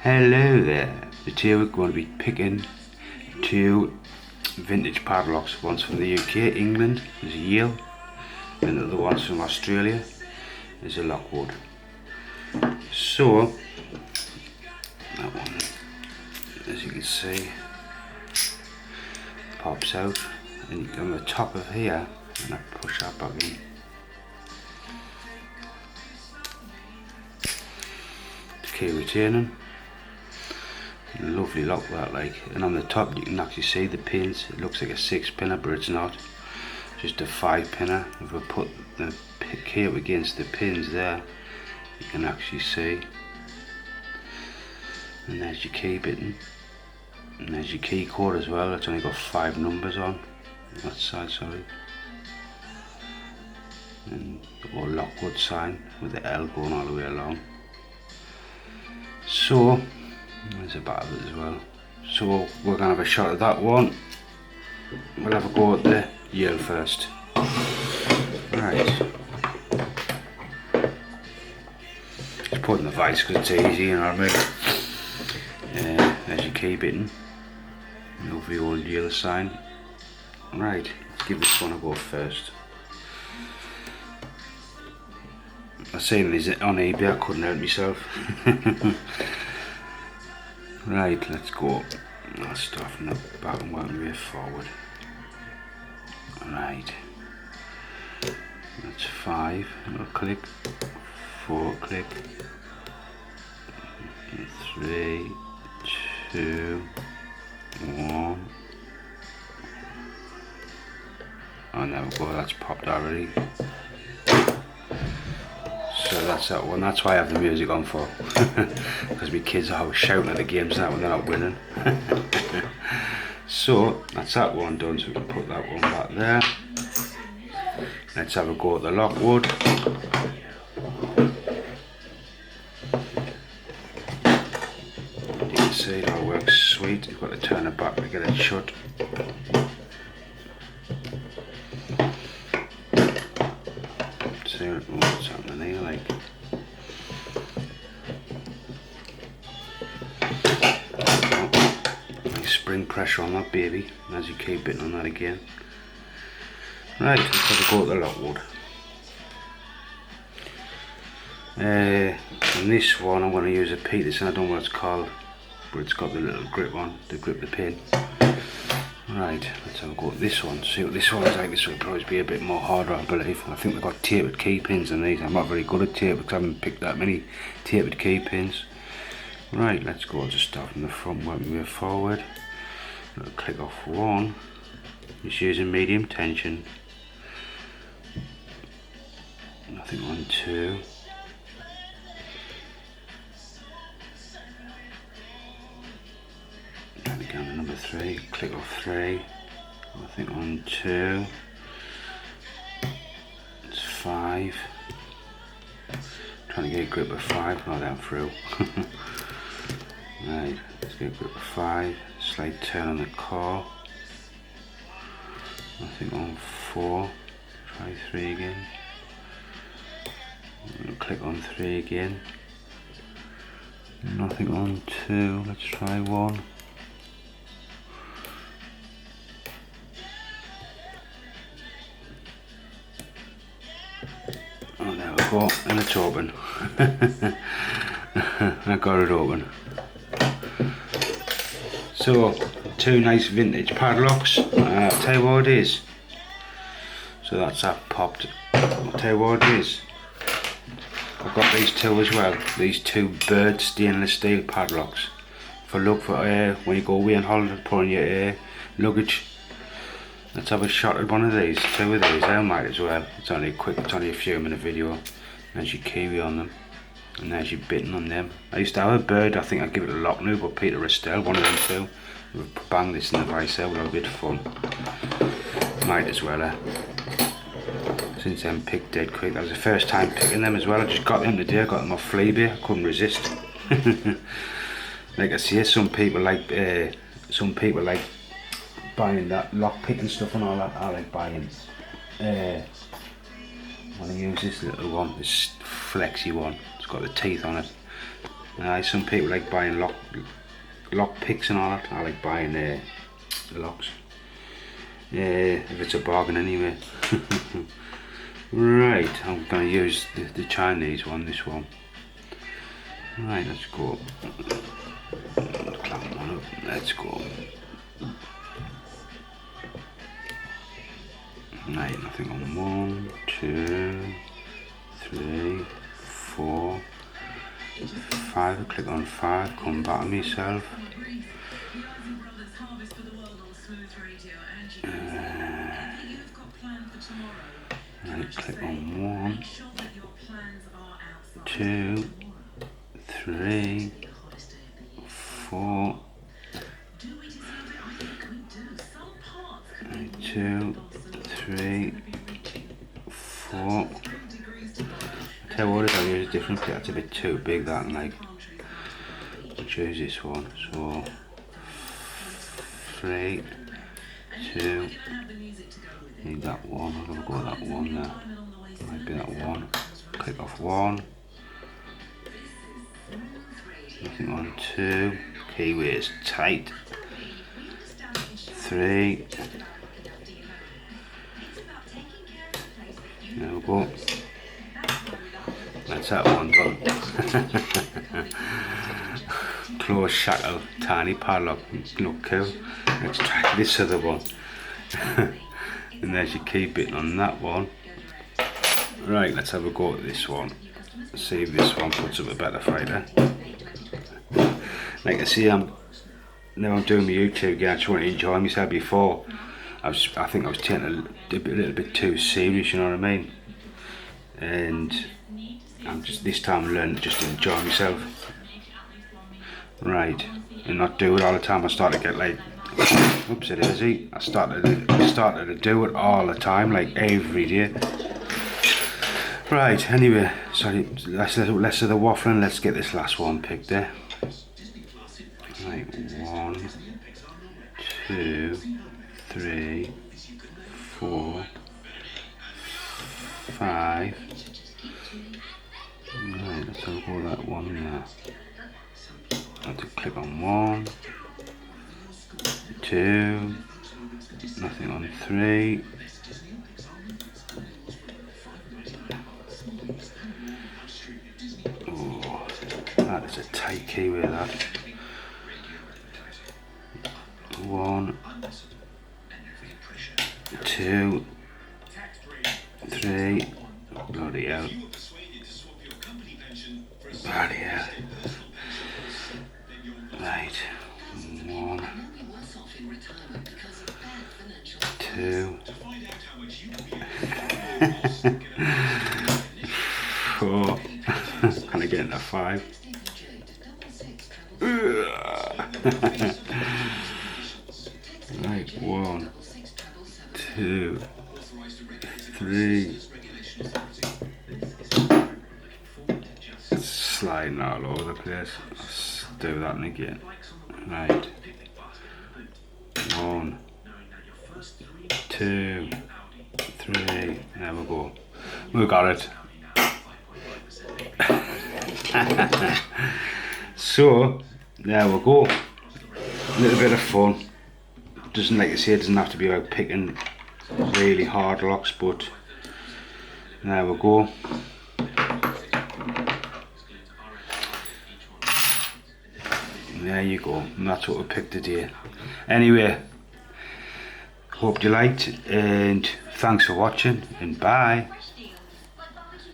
Hello there. Today we're going to be picking two vintage padlocks. One's from the UK, England, is Yale, and the other one's from Australia, is a Lockwood. So that one, as you can see, pops out, and on the top of here, and I push that back in. It's key retaining. Lovely lock that, like, and on the top you can actually see the pins. It looks like a 6-pinner, but it's not, just a 5-pinner. If we put the key up against the pins there, you can actually see, and there's your key button, and there's your key code as well. It's only got 5 numbers on that side, sorry, and the old Lockwood sign with the L going all the way along. So there's a bit of it as well. So we're gonna have a shot at that one. We'll have a go at the Yale first. Right. Just put in the vice because it's easy, you know what I mean? There's your key button. Lovely old Yale sign. Right, let's give this one a go first. I seen these on eBay, I couldn't help myself. Right, let's go. I'll start from the back and work my way forward. Right, that's 5, little click, 4 click, 3, 2, 1, and there we go, that's popped already. So that's that one. That's why I have the music on for, because my kids are always shouting at the games now when they're not winning. So that's that one done, so we can put that one back there. Let's have a go at the Lockwood. You can see that works sweet. You've got to turn it back to get it shut. See what's happening here, like. Nice spring pressure on that baby, as you keep bitting on that again. Right, let's have a go at the Lockwood. On this one I'm going to use a Peterson, I don't know what it's called, but it's got the little grip on to grip the pin. Right, let's have a go at this one, see what this one's like. This will probably be a bit more harder, I believe. I think they've got tapered key pins on these. I'm not very good at tape because I haven't picked that many tapered key pins. Right, let's go. I'll just start from the front, work my way forward. Little click off 1, just using medium tension. Nothing on 2. Trying to get on to number 3, click off 3, nothing on 2, it's 5, trying to get a grip of 5, not down through. Right, let's get a grip of 5, slight turn on the core, nothing on 4, try 3 again, click on 3 again, nothing on 2, let's try 1. Oh, there we go, and it's open. I got it open. So, 2 nice vintage padlocks. I'll tell you what it is. So that's that popped. I'll tell you what it is. I've got these 2 as well. These 2 bird stainless steel padlocks. For when you go away on holiday, put on your luggage. Let's have a shot at one of these, 2 of these. I might as well. It's only quick, it's only a few minute video. There's your kiwi on them, and there's your bitten on them. I used to have a bird, I think I'd give it a lock now, but Peter Estelle, one of them 2. We'll bang this in the vice there, we'll have a bit of fun. Might as well, since then picked dead quick. That was the first time picking them as well. I just got them today, I got them off Fleabay, I couldn't resist. Like I say, some people like buying that lock picking stuff and all that. I like buying I'm going to use this little one, this flexy one. It's got the teeth on it. Some people like buying lock picks and all that. I like buying the locks. If it's a bargain anyway. Right, I'm going to use the Chinese one, this one. Right, let's go. Clamp one up. Let's go. Right, nothing on 1, 2, 3, 4, 5. I click on 5, come back to myself. Right, click on 1, 2, 3, 4. Right, 2, 3, 4. Tell you what, I'll use a different plate. That's a bit too big, that, and like, I'll choose this one. So 3, 2. Need that one. I'm gonna go with that one there. Might be that one. Click off 1. Nothing on 2. KEYWAYS tight. 3. There we go. That's that one done. Close shackle, tiny padlock. Look cool. Let's try this other one. And there's your key bit on that one. Right, let's have a go at this one. See if this one puts up a better fighter. Like I see, now I'm doing my YouTube again. I just want to enjoy myself. Before I think I was taking a little bit too serious, you know what I mean? And I'm just this time learning just to enjoy myself. Right, and not do it all the time. I start to get like, oops, it is. I started to do it all the time, like every day. Right, anyway, sorry, less of the waffling. Let's get this last one picked there. Right, 1, 2, 3, 4, 5. Right, let's have a go that one there. I have to click on 1, 2, nothing on 3. Oh, that is a tight keyway, that. 1, 2, 3. Bloody hell. Bloody hell. Right. 1, 2. 4. Can I get into 5? Right, 1, 2, 3. Sliding all over the place. Let's do that one again. Right. 1, 2, 3. There we go. We got it. So there we go. A little bit of fun. Doesn't, like I say, it doesn't have to be about picking really hard locks, but there we go. There you go, and that's what we picked today. Anyway, hope you liked, and thanks for watching, and bye.